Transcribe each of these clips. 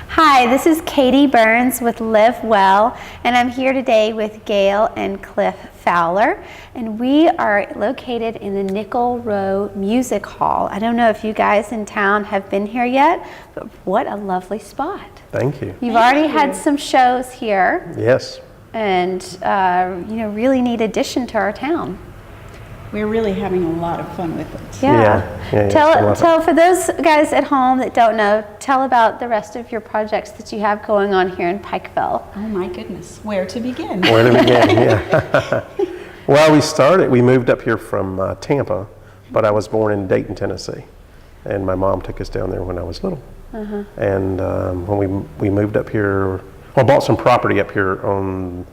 Hi, this is Katie Burns with Live Well, and I'm here today with Gail and Cliff Fowler, and we are located in the Nickel Row Music Hall. I don't know if you guys in town have been here yet, but what a lovely spot. Thank you. You've already had some shows here. Yes. And, really neat addition to our town. We're really having a lot of fun with it. Yeah. Tell for those guys at home that don't know, tell about the rest of your projects that you have going on here in Pikeville. Oh my goodness, where to begin? Where to begin, yeah. Well, we moved up here from Tampa, but I was born in Dayton, Tennessee. And my mom took us down there when I was little. And when we moved up here, bought some property up here on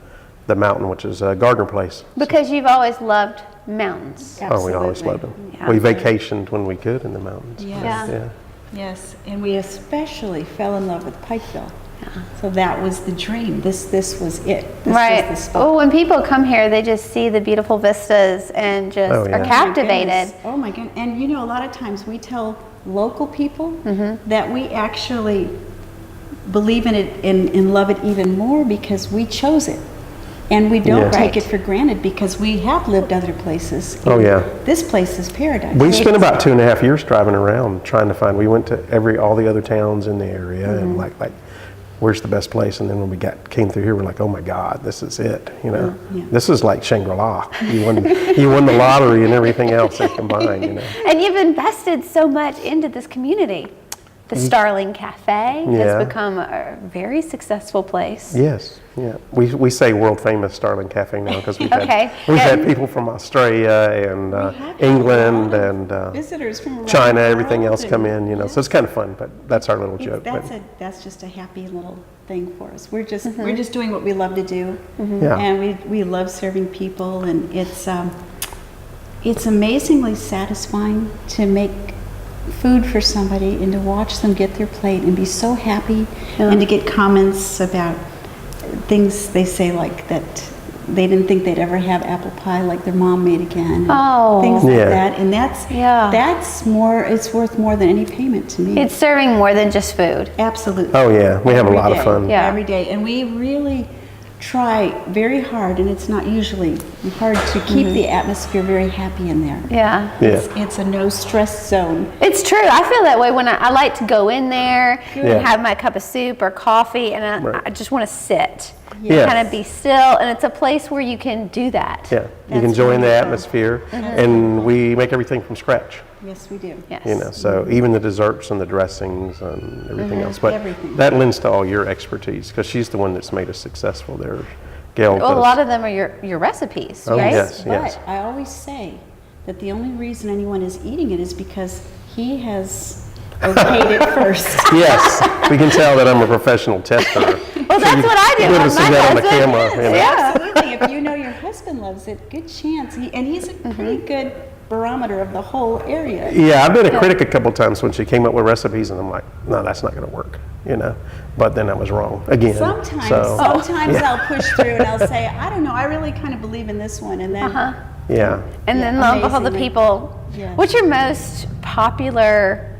the mountain, which is Gardner Place. Because you've always loved mountains. Absolutely. Oh, we always loved them. Yeah. We vacationed when we could in the mountains. Yes. Yeah. Yes, and we especially fell in love with Pikeville. So that was the dream. This was it. This Right. was the spot. Oh, when people come here, they just see the beautiful vistas and just Oh, yeah. are captivated. Oh my goodness. And a lot of times we tell local people that we actually believe in it and love it even more because we chose it. And we don't take it for granted because we have lived other places. Oh, yeah. This place is paradise. We spent about 2.5 years driving around trying to find. We went to all the other towns in the area and like, where's the best place? And then when we came through here, we're like, oh my God, this is it. Yeah. This is like Shangri-La. You won the lottery and everything else they combined. And you've invested so much into this community. The Starling Cafe has become a very successful place. Yes, yeah. We say world famous Starling Cafe now because we've Okay. had people from Australia and England and visitors from around China, the everything world else come in. So it's kind of fun. But that's our little joke. That's just a happy little thing for us. We're just doing what we love to do, Yeah. and we love serving people, and it's amazingly satisfying to make food for somebody and to watch them get their plate and be so happy and to get comments about things they say like that they didn't think they'd ever have apple pie like their mom made again. Things like that. And that's more, it's worth more than any payment to me. It's serving more than just food. Absolutely. Oh yeah, we have a lot of fun. Yeah. Every day. And we really try very hard, and it's not usually hard to keep the atmosphere very happy in there. Yeah. It's a no stress zone. It's true. I feel that way when I like to go in there and have my cup of soup or coffee, and I just want to sit. Yes. Kind of be still, and it's a place where you can do that. Yeah, you can join the atmosphere, and we make everything from scratch. Yes, we do. Yes. So even the desserts and the dressings and everything else. But Everything. that lends to all your expertise because she's the one that's made us successful there. Gail Well, a does. lot of them are your recipes, Oh, right? yes. But I always say that the only reason anyone is eating it is because he has okayed it first. Yes, we can tell that I'm a professional tester. Well, that's what I do. You would have seen that on the camera. Yeah. Absolutely. If you know your husband loves it, good chance. And he's a pretty good barometer of the whole area. Yeah, I've been a critic a couple times when she came up with recipes, and I'm like, no, that's not going to work, But then I was wrong again. Sometimes I'll push through and I'll say, I don't know, I really kind of believe in this one, and then Yeah. And then lo and behold, the amazingly. people. Yes. What's your most popular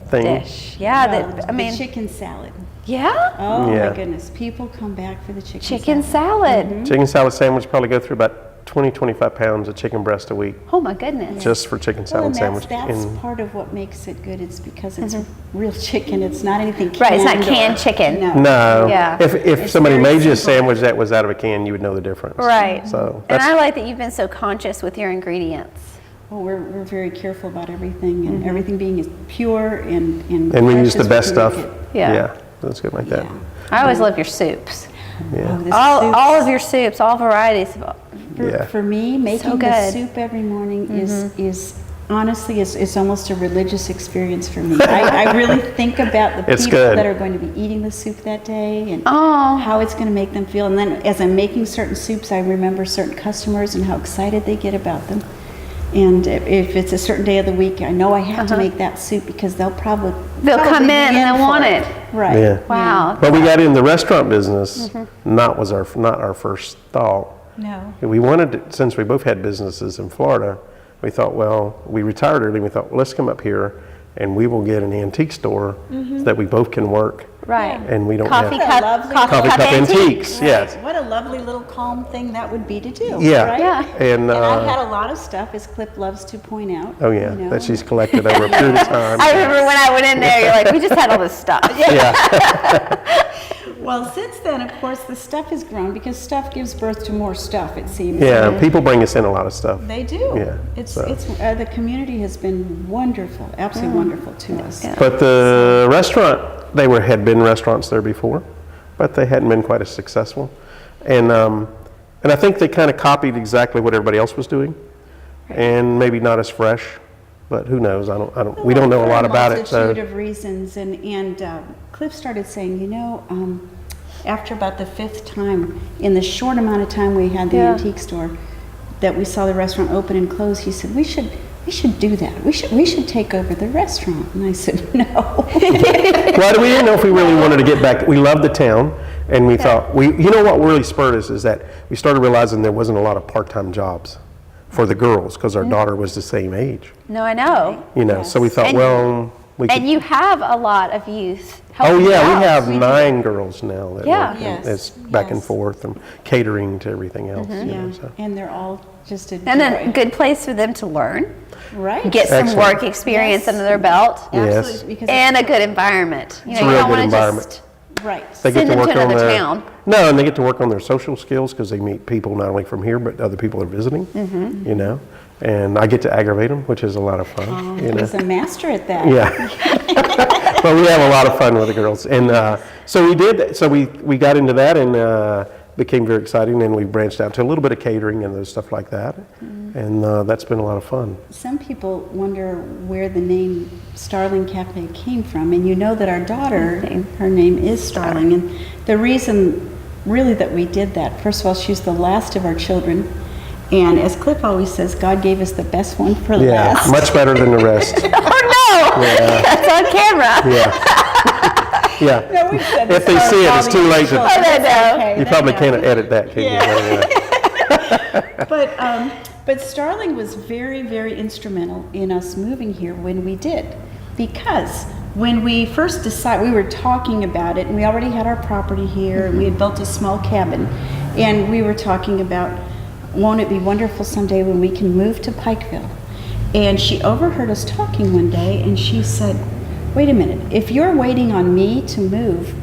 Thing. dish? Yeah, the chicken salad. Yeah, Oh Yeah. my goodness, people come back for the chicken salad. Chicken salad sandwich probably go through about 25 pounds of chicken breast a week Oh my goodness. just for chicken Well, salad and sandwich. that's part of what makes it good. It's because it's real chicken. It's not anything canned. Right, it's not canned chicken. No. Yeah. If It's somebody very made you a simple. sandwich that was out of a can, you would know the difference. Right. So And that's I like that you've been so conscious with your ingredients. Well, we're very careful about everything, and everything being as pure and and we fresh use the as best we can stuff. make it. Yeah. That's good like that. Yeah. I always love your soups. Yeah. Oh, this All soup- of your soups, all varieties. Yeah. For me, making the good. soup every morning is honestly, it's almost a religious experience for me. I really think about the It's people good. that are going to be eating the soup that day and Oh. how it's going to make them feel. And then as I'm making certain soups, I remember certain customers and how excited they get about them. And if it's a certain day of the week, I know I have to make that soup because they'll come in be and they'll for want it. Right. Yeah. Wow. But we got in the restaurant business, not our first thought. No. We wanted to, since we both had businesses in Florida, we thought, well, we retired early, we thought, well, let's come up here and we will get an antique store so that we both can work. Right. And we don't Coffee have cup, coffee cup antiques. Right. Yes. What a lovely little calm thing that would be to do. Yeah. Right? Yeah. And, I've had a lot of stuff, as Clip loves to point out. oh yeah, you know. that she's collected over a period of time. I remember when I went in there, you're like, we just had all this stuff. Yeah. Well, since then, of course, the stuff has grown because stuff gives birth to more stuff, it seems. Yeah, people bring us in a lot of stuff. They do. Yeah, It's so. the community has been wonderful, absolutely wonderful to us. Yeah. But the restaurant, had been restaurants there before, but they hadn't been quite as successful. And I think they kind of copied exactly what everybody else was doing, and maybe not as fresh, but who knows? We don't know a lot about it. For a multitude of reasons, and Cliff started saying, after about the 5th time, in the short amount of time we had the Yeah. antique store, that we saw the restaurant open and close, he said, we should do that. We should take over the restaurant. And I said, no. Well, we didn't know if we really wanted to get back. We loved the town, and we thought, what really spurred us is that we started realizing there wasn't a lot of part-time jobs for the girls because our daughter was the same age. No, I know. So we thought, And- we could. And you have a lot of youth Oh helping yeah, out. we have 9 girls now that Yeah. work, and Yes, it's back and yes. forth and catering to everything else. Yeah, So. and they're all just a And then a good place for them to learn, right. get some Excellent. work experience Yes. under their belt, Yes. Absolutely, because and a good environment. You It's a you real don't good want to environment. just right. They send them to on another their town. No, and they get to work on their social skills because they meet people not only from here but other people are visiting. And I get to aggravate them, which is a lot of fun. He's a master at that. Yeah. But we have a lot of fun with the girls. And so we did, so we got into that and became very exciting, and we branched out to a little bit of catering and those stuff like that. And that's been a lot of fun. Some people wonder where the name Starling Cafe came from, and you know that our daughter, her name is Starling, and the reason really that we did that, first of all, she's the last of our children, and as Cliff always says, God gave us the best one for Yeah, last. much better than the rest. Oh no! Yeah. That's on camera. Yeah. Yeah. No, we've said If this they about see it, all it's the too late to- children. Oh, they That's know. okay, You they probably know. can't edit that, can you? But anyway. But Starling was very, very instrumental in us moving here when we did. Because when we first decided, we were talking about it, and we already had our property here, and we had built a small cabin, and we were talking about, won't it be wonderful someday when we can move to Pikeville? And she overheard us talking one day, and she said, wait a minute, if you're waiting on me to move,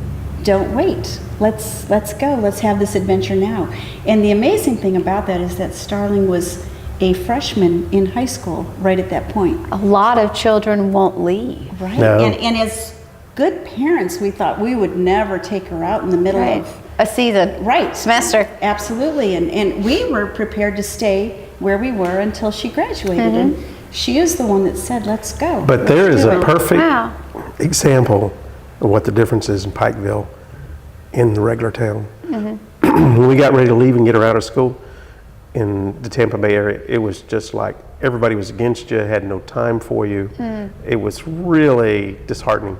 don't wait. Let's go. Let's have this adventure now. And the amazing thing about that is that Starling was a freshman in high school right at that point. A lot of children won't leave. Right. No. And as good parents, we thought we would never take her out in the middle Right. of A season. right Semester. Absolutely. And we were prepared to stay where we were until she graduated. And she is the one that said, let's go. But there is Let's a do it." perfect Wow. example of what the difference is in Pikeville in the regular town. When we got ready to leave and get her out of school in the Tampa Bay area, it was just like everybody was against you, had no time for you. It was really disheartening.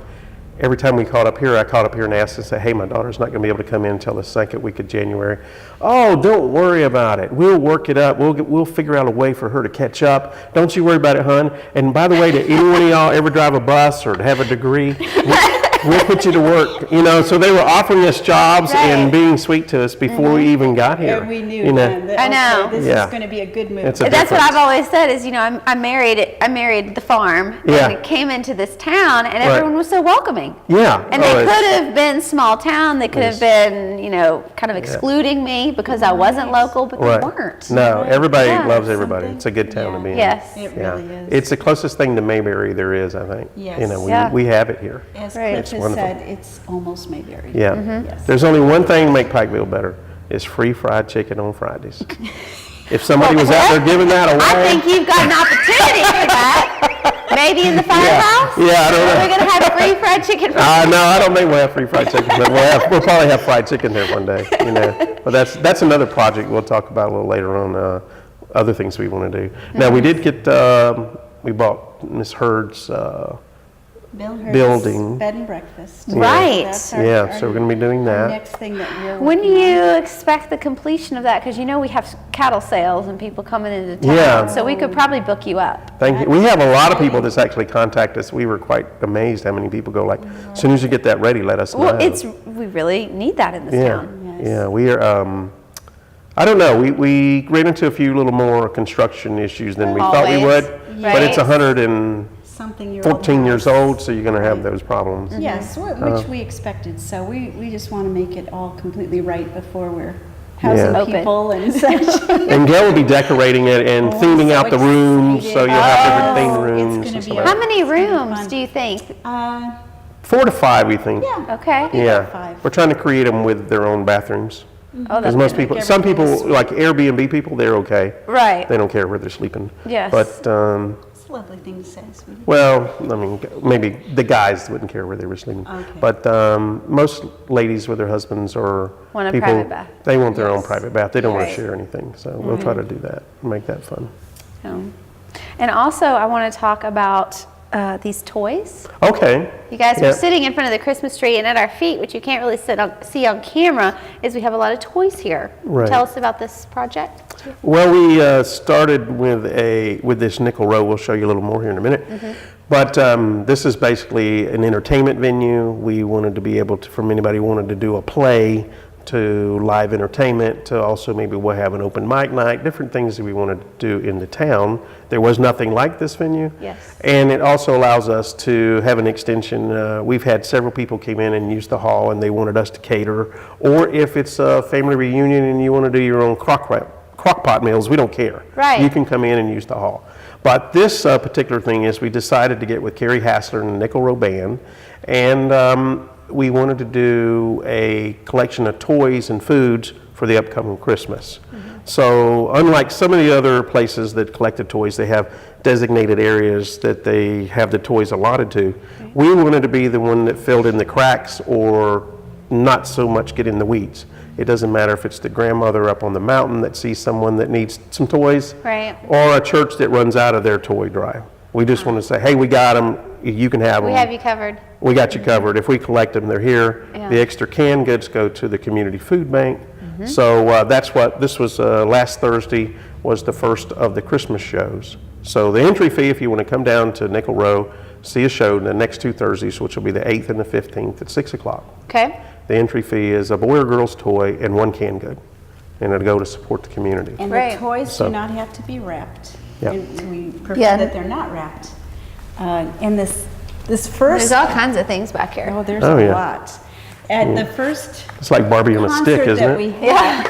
Every time we called up here, I called up here and asked and said, hey, my daughter's not going to be able to come in until the 2nd week of January. Oh, don't worry about it. We'll work it up. We'll figure out a way for her to catch up. Don't you worry about it, hon. And by the way, did any one of y'all ever drive a bus or have a degree? We'll put you to work. So they were offering us jobs and Right. being sweet to us before we even got here. And we knew you know. then that, I know. okay, this Yeah. is going to be a good move. It's a That's what difference. I've always said is, I married the farm Yeah. and came into this town and Right. everyone was so welcoming. Yeah. And Oh, they it's- could have been small town, they could have been, kind of excluding me because I wasn't local, but Right. they weren't. No, everybody Yeah. loves everybody. Something. It's a good town to be in. Yes. It Yeah. really is. It's the closest thing to Mayberry there is, I think. Yes. Yeah. We have it here. As Right. Cliff It's has wonderful. said, it's almost Mayberry. Yeah. Yes. There's only one thing to make Pikeville better, is free fried chicken on Fridays. If somebody was out there giving that away. I think you've got an opportunity for that. Maybe in the firehouse? Yeah, I don't know. We're going to have free fried chicken for No, I don't think we'll have free fried chicken, but we'll probably have fried chicken there one day, But that's another project we'll talk about a little later on, other things we want to do. Now, we did get, we bought Miss Hurd's Bill Hurt's building. bed and breakfast. Right. That's Yeah, so we're going to be doing our that. next thing that we're When do working you on. expect the completion of that? Because you know we have cattle sales and people coming into town. Yeah. So we could probably book you up. Thank you. We have a lot of people that's actually contact us. We were quite amazed how many people go like, as soon as you get that ready, let us know. Well, we really need that in this Yeah, town. Yes. yeah. We are. I don't know. We ran into a few little more construction issues than we thought we Always. would, Right. but it's 114 Something year old years house. old, so you're going to have those problems. Yes, which we expected. So we just want to make it all completely right before we're housing Yeah. Open. people and such. And Gail will be decorating it and Oh, I'm theming so out the rooms, so excited. you'll have different Oh, themed it's rooms. gonna and stuff be like How that. many It's gonna be rooms fun. do you think? 4 to 5, we think. Yeah. Okay. Yeah, 5. we're trying to create them with their own bathrooms. Oh, Because that's most good. people, some people, everything is- like Airbnb people, they're okay. Right. They don't care where they're sleeping. Yes. But, It's a lovely thing to say, sweetie. well, I mean, maybe the guys wouldn't care where they were sleeping. Okay. But most ladies with their husbands or Want a people, private bath. they want their own Yes. private bath. They don't want Right. to share anything. So we'll try to do that, make that fun. And also, I want to talk about these toys. Okay. You guys Yeah. are sitting in front of the Christmas tree, and at our feet, which you can't really see on camera, is we have a lot of toys here. Right. Tell us about this project. Well, we started with this nickel row. We'll show you a little more here in a minute. But this is basically an entertainment venue. We wanted to be able to, from anybody who wanted to do a play, to live entertainment, to also maybe we'll have an open mic night, different things that we wanted to do in the town. There was nothing like this venue. Yes. And it also allows us to have an extension. We've had several people came in and use the hall and they wanted us to cater. Or if it's a family reunion and you want to do your own crock pot meals, we don't care. Right. You can come in and use the hall. But this particular thing is we decided to get with Carrie Hassler and the Nickel Row Band, and we wanted to do a collection of toys and foods for the upcoming Christmas. So unlike some of the other places that collected toys, they have designated areas that they have the toys allotted to. We wanted to be the one that filled in the cracks or not so much get in the weeds. It doesn't matter if it's the grandmother up on the mountain that sees someone that needs some toys, Right. or a church that runs out of their toy drive. We just want to say, hey, we got them, you can have them. We have you covered. We got you covered. If we collect them, they're here. Yeah. The extra canned goods go to the community food bank. So that's what, this was last Thursday was the first of the Christmas shows. So the entry fee, if you want to come down to Nickel Row, see a show the next 2 Thursdays, which will be the 8th and the 15th at 6 o'clock. Okay. The entry fee is a boy or girl's toy and 1 canned good. And it'll go to support the community. And Right. the toys So- do not have to be wrapped. Yeah. And we prefer Yeah. that they're not wrapped. And this first, There's all kinds of things back here. oh, there's Oh, a yeah. lot. And the first It's like Barbie on a stick, concert isn't that it? we had,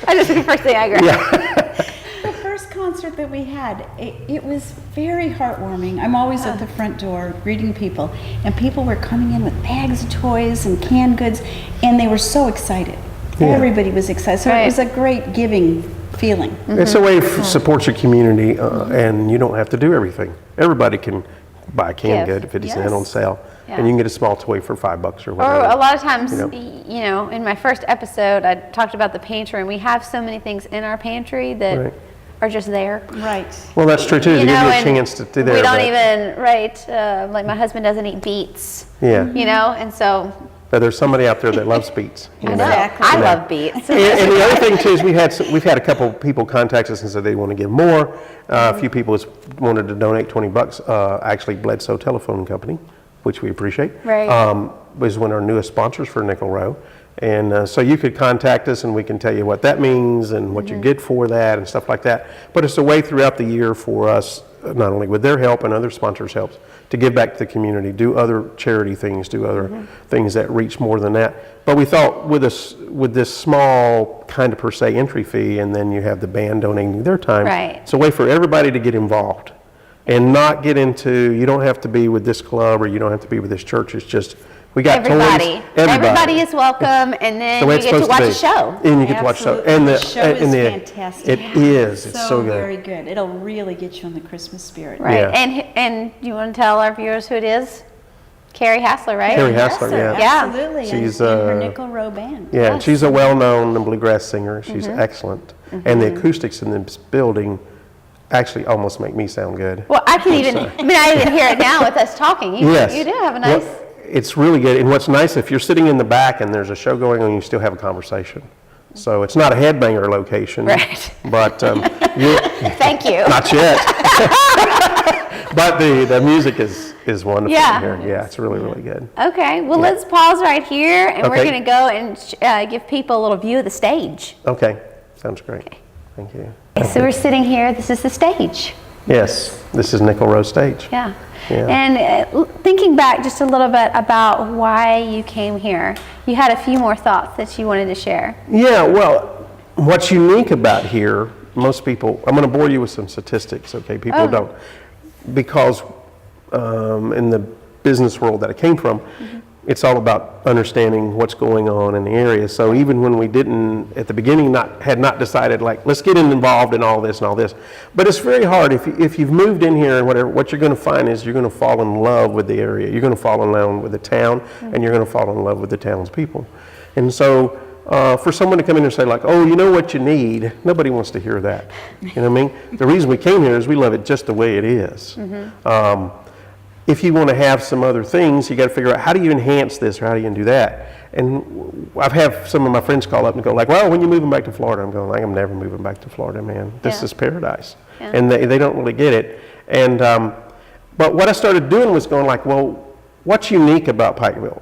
I just the first thing I grabbed. the first concert that we had, it was very heartwarming. I'm always at the front door greeting people, and people were coming in with bags of toys and canned goods, and they were so excited. Yeah. Everybody was excited. So Right. it was a great giving feeling. It's a way to support your community, and you don't have to do everything. Everybody can buy a canned Give. good, 50 cent Yes. on sale, Yeah. and you can get a small toy for $5 or Or whatever. a lot of times, You know. you know, in my first episode, I talked about the pantry, and we have so many things in our pantry that Right. are just there. Right. Well, that's true too. They You give know, you a and chance to do there. we don't but- even, right, like my husband doesn't eat beets, Yeah, you know, and so, but there's somebody out there that loves beets. you I know. know, Exactly. I Yeah. love beets. And the other thing too is we've had a couple people contact us and said they want to give more. A few people has wanted to donate $20. Actually, Bledsoe Telephone Company, which we appreciate. Right. Was one of our newest sponsors for Nickel Row. And so you could contact us and we can tell you what that means and what you get for that and stuff like that. But it's a way throughout the year for us, not only with their help and other sponsors' helps, to give back to the community, do other charity things, do other things that reach more than that. But we thought with this small kind of per se entry fee, and then you have the band donating their time, Right. it's a way for everybody to get involved and not get into, you don't have to be with this club or you don't have to be with this church. It's just, we got Everybody. toys. Everybody is welcome, and then The way you it's get to supposed watch be. a show. And you get to watch the show. Absolutely. And The show is and fantastic. It is. It's so good. Very good. It'll really get you in the Christmas spirit. Right, Yeah. and you want to tell our viewers who it is? Carrie Hassler, right? Carrie Yes, Hassler, sir. yeah. Yeah. Absolutely. She's, and her uh, Nickel Row Band. Yeah, Yes. she's a well-known bluegrass singer. She's excellent. And the acoustics in this building actually almost make me sound good. Well, I can even, I mean, I even hear it now with us talking. Yes. You do have a nice. Well, it's really good. And what's nice, if you're sitting in the back and there's a show going on, you still have a conversation. So it's not a headbanger location. Right. But Thank you. not yet. But the music is wonderful Yeah. here. Yeah, it's really, really good. Okay, well, let's pause right here, and we're Okay. going to go and give people a little view of the stage. Okay, sounds great. Thank you. So we're sitting here. This is the stage. Yes, this is Nickel Row Stage. Yeah. Yeah. And thinking back just a little bit about why you came here, you had a few more thoughts that you wanted to share. Yeah, well, what's unique about here, most people, I'm going to bore you with some statistics, okay? People don't. Because in the business world that I came from, it's all about understanding what's going on in the area. So even when we didn't, at the beginning, had not decided, like, let's get involved in all this and all this. But it's very hard. If you've moved in here and whatever, what you're going to find is you're going to fall in love with the area. You're going to fall in love with the town, and you're going to fall in love with the town's people. And so for someone to come in and say, like, oh, you know what you need, nobody wants to hear that. You know what I mean? The reason we came here is we love it just the way it is. If you want to have some other things, you got to figure out how do you enhance this or how do you do that. And I've had some of my friends call up and go like, well, when you moving back to Florida? I'm going like, I'm never moving back to Florida, man. This is paradise. Yeah. And they don't really get it. And but what I started doing was going like, well, what's unique about Pikeville?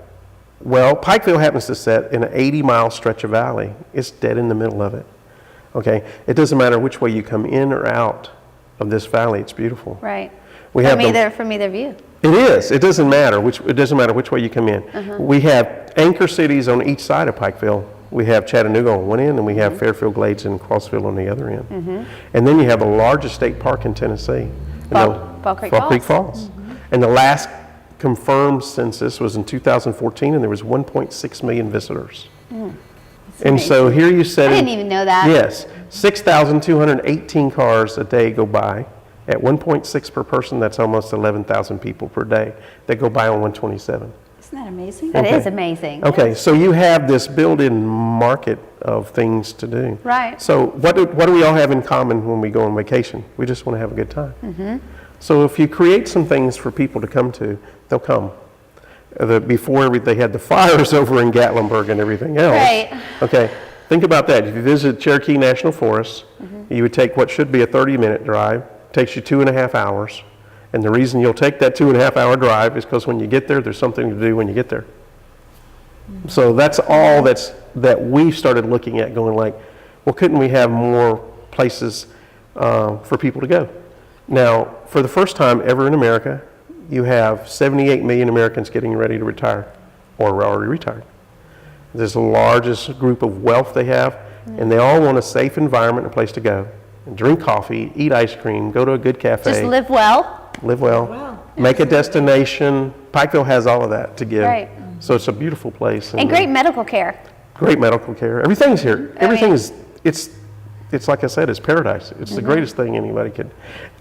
Well, Pikeville happens to sit in an 80-mile stretch of valley. It's dead in the middle of it. Okay, it doesn't matter which way you come in or out of this valley. It's beautiful. Right. We From have either view. It is. It doesn't matter which way you come in. We have anchor cities on each side of Pikeville. We have Chattanooga on one end, and we have Fairfield Glades and Crossville on the other end. And then you have the largest state park in Tennessee, Fall Creek Falls. And the last confirmed census was in 2014, and there was 1.6 million visitors. And so here you said, I didn't even know that. Yes, 6,218 cars a day go by. At 1.6 per person, that's almost 11,000 people per day that go by on 127. Isn't that amazing? That Okay. is amazing. Okay, so you have this built-in market of things to do. Right. So what do we all have in common when we go on vacation? We just want to have a good time. So if you create some things for people to come to, they'll come. Before they had the fires over in Gatlinburg and everything else. Right. Okay, think about that. If you visit Cherokee National Forest, you would take what should be a 30-minute drive. Takes you 2.5 hours. And the reason you'll take that 2.5 hour drive is because when you get there, there's something to do when you get there. So that's all that we started looking at, going like, well, couldn't we have more places for people to go? Now, for the first time ever in America, you have 78 million Americans getting ready to retire or are already retired. This is the largest group of wealth they have, and they all want a safe environment, a place to go. Drink coffee, eat ice cream, go to a good cafe. Just live well. Live well. Make a destination. Pikeville has all of that to give. Right. So it's a beautiful place. And great medical care. Great medical care. Everything's here. Everything is, it's like I said, it's paradise. It's the greatest thing anybody could.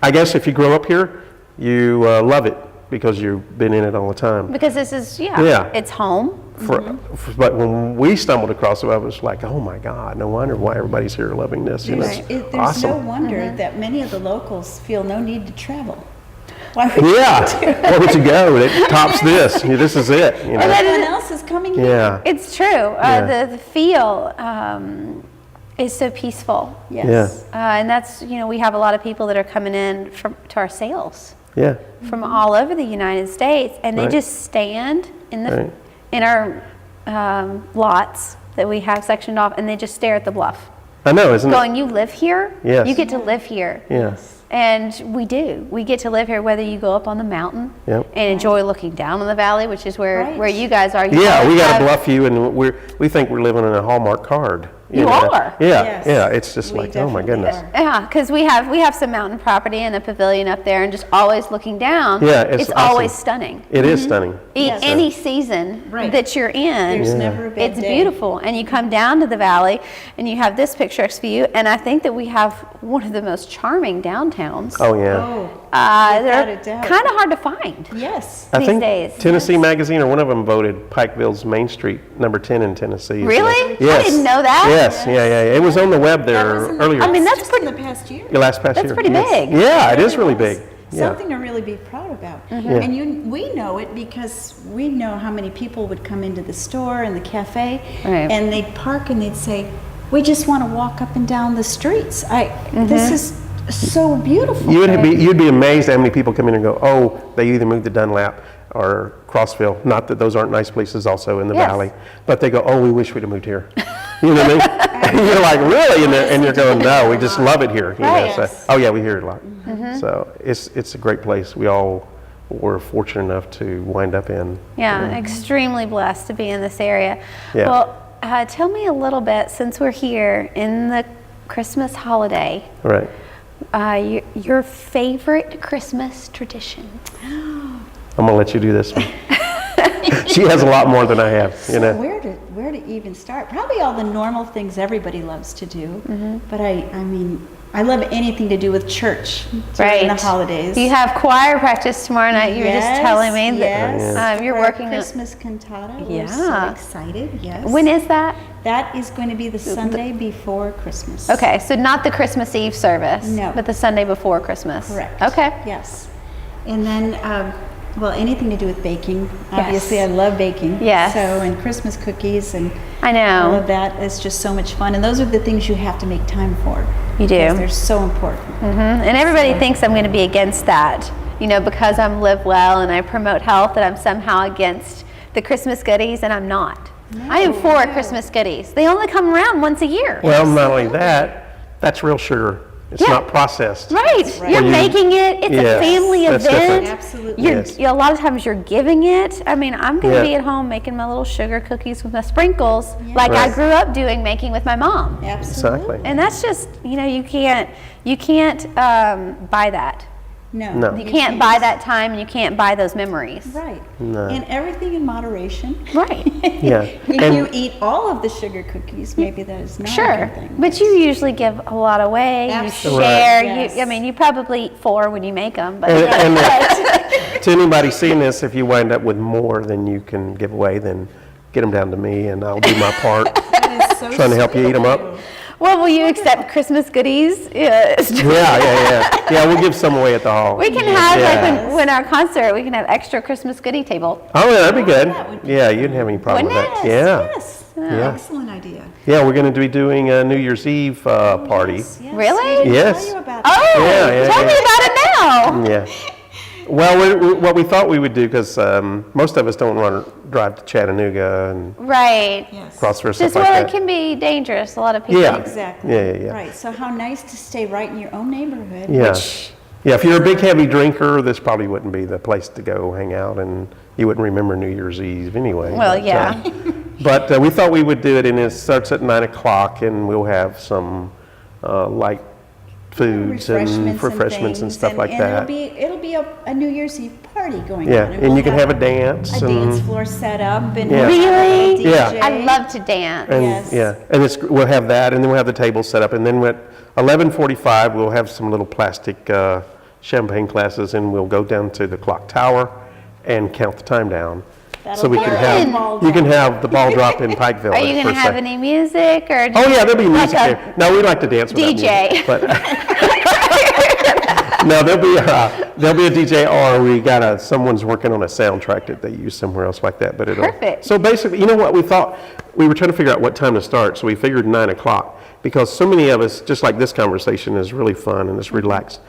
I guess if you grow up here, you love it because you've been in it all the time. Because this is, Yeah. it's home. But when we stumbled across it, I was like, oh my God, no wonder why everybody's here loving this. There's Awesome. no wonder that many of the locals feel no need to travel. Why would Yeah, where would you go? It tops this. This is it. You know? everyone else is coming here? Yeah. It's true. The feel is so peaceful. Yes. And that's, we have a lot of people that are coming in to our sales Yeah. from all over the United States, and they Right. just stand in Right. in our lots that we have sectioned off, and they just stare at the bluff. I know, isn't Going, you live here? Yes. You get to live here. it? Yes. And we do. We get to live here whether you go up on the mountain Yep. and enjoy looking down on the valley, which is where Right. you guys are. You Yeah, always we got have- to bluff you, and we think we're living in a Hallmark card. You know? are. Yeah, Yes. yeah. It's just We like, oh my definitely goodness. are. Yeah, because we have some mountain property and a pavilion up there, and just always looking down. Yeah, it's awesome. always stunning. It is stunning. Yes. Any season Right. that you're in, There's never a bad it's day. beautiful. And you come down to the valley, and you have this picturesque view. And I think that we have one of the most charming downtowns. Oh yeah. Oh, Without a they're doubt. kind of hard to find. Yes. I these think days. Tennessee Magazine or one of them voted Pikeville's Main Street number 10 in Tennessee. Really? I Yes. didn't know that. Yes, yeah. It was on the web there That was in the earlier. I mean, that's just pretty- in the past year. Last past That's year. pretty yes. big. Yeah, it is really was. big. Yeah. Something to really be proud about. Yeah. And we know it because we know how many people would come into the store and the cafe, Right. and they'd park and they'd say, "We just want to walk up and down the streets. Mm-hmm. This is so beautiful." You'd be amazed how many people come in and go, oh, they either moved to Dunlap or Crossville. Not that those aren't nice places also in the Yes. valley, but they go, oh, we wish we'd have moved here. You know what I mean? And you're like, really? And you're going, no, we just love it here. You know? Right. So, oh yeah, we hear it a lot. So it's a great place. We all were fortunate enough to wind up in. Yeah, extremely blessed to be in this area. Yeah. Well, tell me a little bit, since we're here in the Christmas holiday, Right. your favorite Christmas tradition. I'm gonna let you do this one. She has a lot more than I have. You So know. where to even start? Probably all the normal things everybody loves to do. But I mean, I love anything to do with church during the holidays. You have choir practice tomorrow night. You were just telling me that Yes. you're For our working on. Christmas cantata. We're so Yeah. excited. Yes. When is that? That is going to be the Sunday before Christmas. Okay, so not the Christmas Eve service, No. but the Sunday before Christmas. Correct. Okay. Yes. And then, well, anything to do with baking. Obviously, I love baking. Yes. So, and Christmas cookies and I all know. of that. It's just so much fun. And those are the things you have to make time for. You do. Because they're so important. And everybody thinks I'm going to be against that, because I'm Live Well and I promote health, that I'm somehow against the Christmas goodies, and I'm not. I am for Christmas goodies. They only come around once a year. Well, not only that, that's real sugar. It's Yeah. not processed. Right. right. You're Well, making it. It's a Yes, family that's event. different. Absolutely. You're, Yes. a lot of times you're giving it. I mean, I'm going to Yeah. be at home making my little sugar cookies with my sprinkles, like I Right. grew up doing, making with my mom. Absolutely. Exactly. And that's just, you can't buy that. No. You can't buy that time, and you can't buy those memories. Right. No. And everything in moderation. Right. Yeah. If And- you eat all of the sugar cookies, maybe that is not a Sure, good thing. but you usually give a lot away. Absolutely. You share. Right. You, you probably eat 4 when you make them, but And to anybody seeing this, if you wind up with more than you can give away, then get them down to me and I'll do my part That is so trying to help you eat them up. well, will you accept Christmas goodies? Yes. Yeah, we'll give some away at the hall. We can have Yeah. like when our concert, we can have extra Christmas goodie table. Oh, yeah, that'd be good. that would be Yeah, you didn't have any problem with Wouldn't that. it? Yeah. Yes. Yeah. Excellent idea. Yeah, we're going to be doing a New Year's Eve party. Yes, yes. Really? We can Yes. Tell you about Oh, that. Yeah, tell yeah. me about it now. Yeah. Well, what we thought we would do, because most of us don't drive to Chattanooga and Right. Yes. cross for Just stuff well, like it that. can be dangerous. A lot of people. Yeah. Exactly. Yeah. Right. So how nice to stay right in your own neighborhood. Yeah. Which, Yeah, if you're a big heavy drinker, this probably wouldn't be the place to go hang out, and you wouldn't remember New Year's Eve anyway. Well, But, yeah. But we thought we would do it, and it starts at 9 o'clock, and we'll have some light foods and refreshments and things, stuff like and that. It'll be a New Year's Eve party going Yeah, on. and we'll you can have a dance. a and, dance floor set up and Yeah. we'll have a Really? Yeah. DJ. I love to dance. And, Yes. Yeah, and we'll have that, and then we'll have the table set up, and then at 11:45 we'll have some little plastic champagne glasses, and we'll go down to the clock tower and count the time down. So That'll we be can fun. have Ball you can drop. have the ball drop in Pikeville. Are you going per to have se. any music or? Oh yeah, there'll be like music a there. No, we like to dance without DJ. music, but no, there'll be a DJ, or we got someone's working on a soundtrack that they use somewhere else like that. But it'll. Perfect. So basically, you know what we thought? We were trying to figure out what time to start, so we figured 9 o'clock, because so many of us, just like this conversation, is really fun and it's relaxed.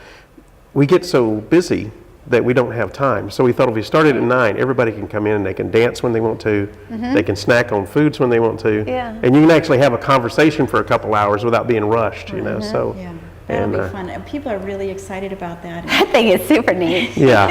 We get so busy that we don't have time. So we thought if we started at 9, everybody can come in and they can dance when they want to. They can snack on foods when they want to. Yeah. And you can actually have a conversation for a couple hours without being rushed, you know. So Yeah, that'll and, be fun. And people are really excited about that. I think it's super neat. yeah.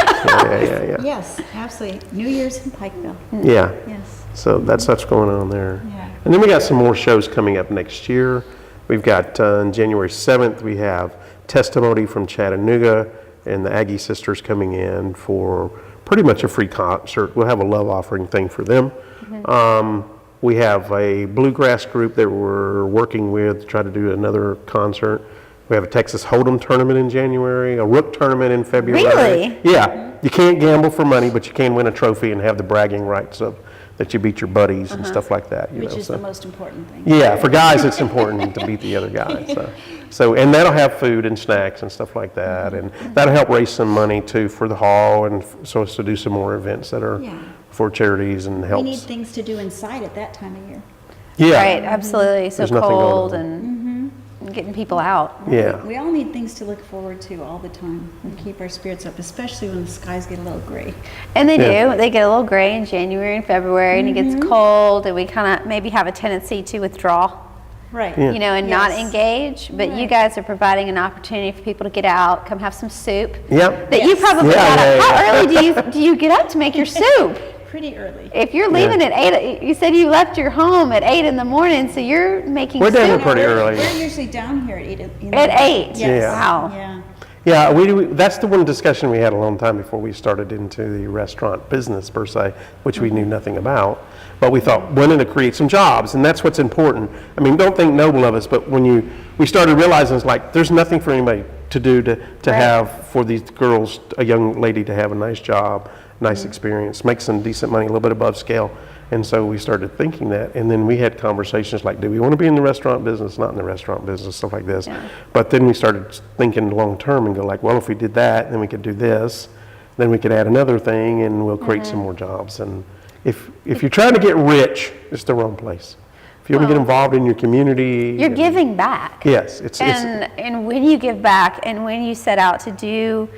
Yes, absolutely. New Year's in Pikeville. Yeah. Yes. So that's what's going on there. Yeah. And then we got some more shows coming up next year. We've got on January 7th, we have Testimony from Chattanooga, and the Aggie Sisters coming in for pretty much a free concert. We'll have a love offering thing for them. We have a bluegrass group that we're working with to try to do another concert. We have a Texas Hold'em tournament in January, a Rook tournament in February. Really? Yeah. You can't gamble for money, but you can win a trophy and have the bragging rights of that you beat your buddies and stuff like that. Which is the most important thing. Yeah, for guys, it's important to beat the other guy. So, and that'll have food and snacks and stuff like that, and that'll help raise some money too for the hall, and so as to do some more events that are for charities and helps. We need things to do inside at that time of year. Yeah. Right, absolutely. So There's nothing going cold on. and getting people out. Yeah. We all need things to look forward to all the time and keep our spirits up, especially when the skies get a little gray. And they Yeah. do. They get a little gray in January and February, and it gets cold, and we kind of maybe have a tendency to withdraw, Right. you know, and not Yes. engage. But you Right. guys are providing an opportunity for people to get out, come have some soup. Yep. That you Yes. probably Yeah, got up. yeah, How yeah. early do you get up to make your soup? Pretty early. If you're leaving at 8, you said you left your home at 8 in the morning, so you're making We're down soup pretty we're, early. We're usually down here at 8. at 8. Yes. Yeah. Wow. Yeah. Yeah, that's the one discussion we had a long time before we started into the restaurant business per se, which we knew nothing about. But we thought, wanted to create some jobs, and that's what's important. I mean, don't think noble of us, but when we started realizing it's like, there's nothing for anybody to do to have, for these girls, a young lady to have a nice job, nice experience, make some decent money, a little bit above scale. And so we started thinking that, and then we had conversations like, do we want to be in the restaurant business, not in the restaurant business, stuff like this. Yeah. But then we started thinking long term and go like, well, if we did that, then we could do this, then we could add another thing, and we'll create some more jobs. And if you're trying to get rich, it's the wrong place. If you want to get involved in your community, You're giving back. yes, it's And when you give back and when you set out to do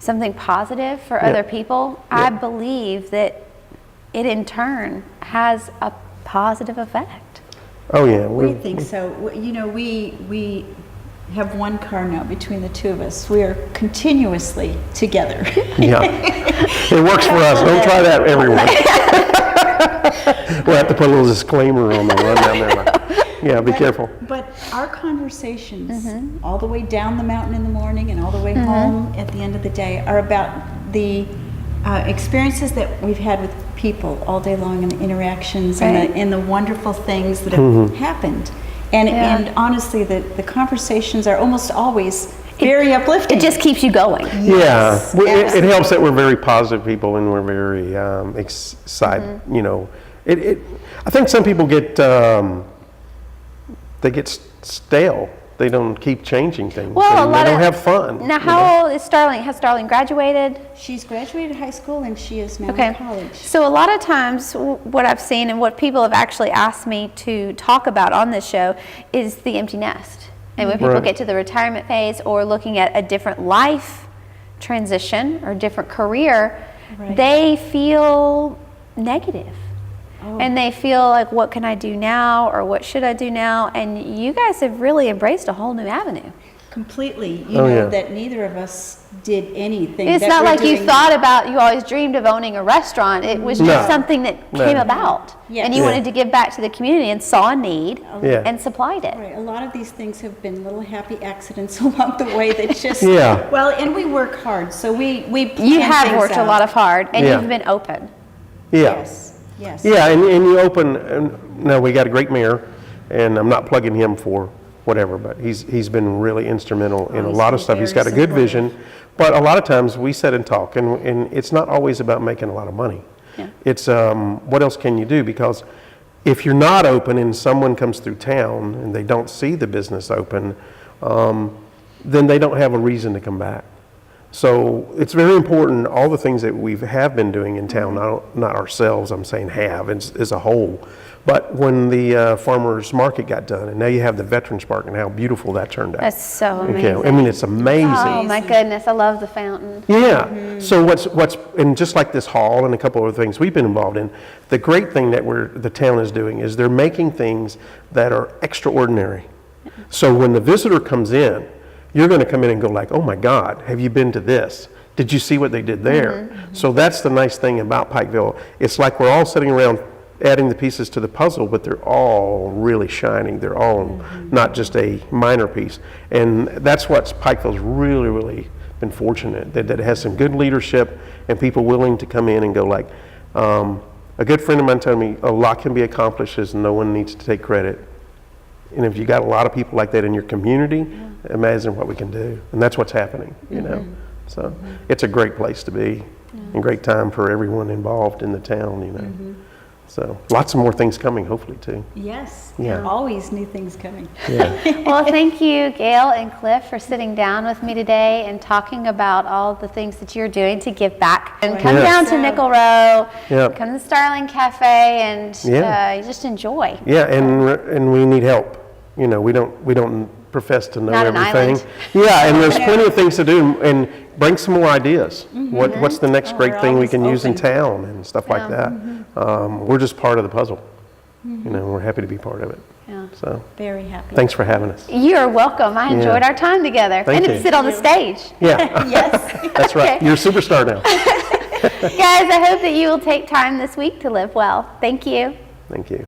something positive for other people, I believe that it in turn has a positive effect. oh yeah, We think so. You know, we have one car now between the two of us. We are continuously together. yeah, it works for us. Don't try that, everyone. We'll have to put a little disclaimer on the run down there. Like, yeah, be careful. But our conversations, all the way down the mountain in the morning and all the way home at the end of the day, are about the experiences that we've had with people all day long, and the interactions and the wonderful things that have happened. And honestly, the conversations are almost always very uplifting. It just keeps you going. Yes, Yeah, yes. it helps that we're very positive people and we're very excited. You know, I think some people get they get stale. They don't keep changing things. Well, and they don't have fun. Now, you know? how old is Starling? Has Starling graduated? She's graduated high school and she is now Okay. in college. So a lot of times what I've seen and what people have actually asked me to talk about on this show is the empty nest. And when people Right. get to the retirement phase or looking at a different life transition or different career, Right. they feel negative. Oh. And they feel like, what can I do now, or what should I do now? And you guys have really embraced a whole new avenue. Completely. You Oh, know yeah. that neither of us did anything. It's that not we're like you doing. thought about, you always dreamed of owning a restaurant. It was just No. something that No. came about. Yes. And you Yeah. wanted to give back to the community and saw a need Yeah. and supplied it. Right, a lot of these things have been little happy accidents along the way that just Yeah. Well, and we work hard, so we plan You have things worked a out. lot of hard, and Yeah. you've been open. Yeah. Yes, yes. Yeah, and you open, and no, we got a great mayor, and I'm not plugging him for whatever, but he's been really instrumental in a he's lot of been stuff. He's very got a good supportive. vision, but a lot of times we sit and talk, and it's not always about making a lot of money. Yeah. It's what else can you do? Because if you're not open and someone comes through town and they don't see the business open, then they don't have a reason to come back. So it's very important, all the things that we have been doing in town, not ourselves, I'm saying have, as a whole. But when the farmers market got done, and now you have the Veterans Park, and how beautiful that turned out. That's so Okay, amazing. I mean, it's amazing. Oh my goodness, I love the fountain. Yeah. So what's and just like this hall and a couple of things we've been involved in, the great thing that the town is doing is they're making things that are extraordinary. So when the visitor comes in, you're going to come in and go like, oh my God, have you been to this? Did you see what they did there? So that's the nice thing about Pikeville. It's like we're all sitting around adding the pieces to the puzzle, but they're all really shining. They're all not just a minor piece. And that's what Pikeville's really, really been fortunate, that it has some good leadership and people willing to come in and go like, a good friend of mine told me, a lot can be accomplished as no one needs to take credit. And if you got a lot of people like that in your community, imagine what we can do. And that's what's happening, you know. So it's a great place to be and great time for everyone involved in the town, you know. So lots of more things coming, hopefully, too. Yes, Yeah. there are always new things coming. Yeah. Well, thank you, Gail and Cliff, for sitting down with me today and talking about all the things that you're doing to give back. And come Yes. down to Nickel Row, Yep. come to the Starling Cafe, and Yeah. just enjoy. Yeah, and we need help. You know, we don't profess to know Not an everything. island. Yeah, and there's plenty of things to do, and bring some more ideas. What's the next great we're thing we always can use in open. town and stuff like that. We're just part of the puzzle. You know, we're happy to be part of it. Yeah. So Very happy. thanks for having us. You're welcome. I enjoyed our time together. Thank And you. to sit on the stage. Yeah, Yes. that's right. Okay. You're a superstar now. Guys, I hope that you will take time this week to live well. Thank you. Thank you.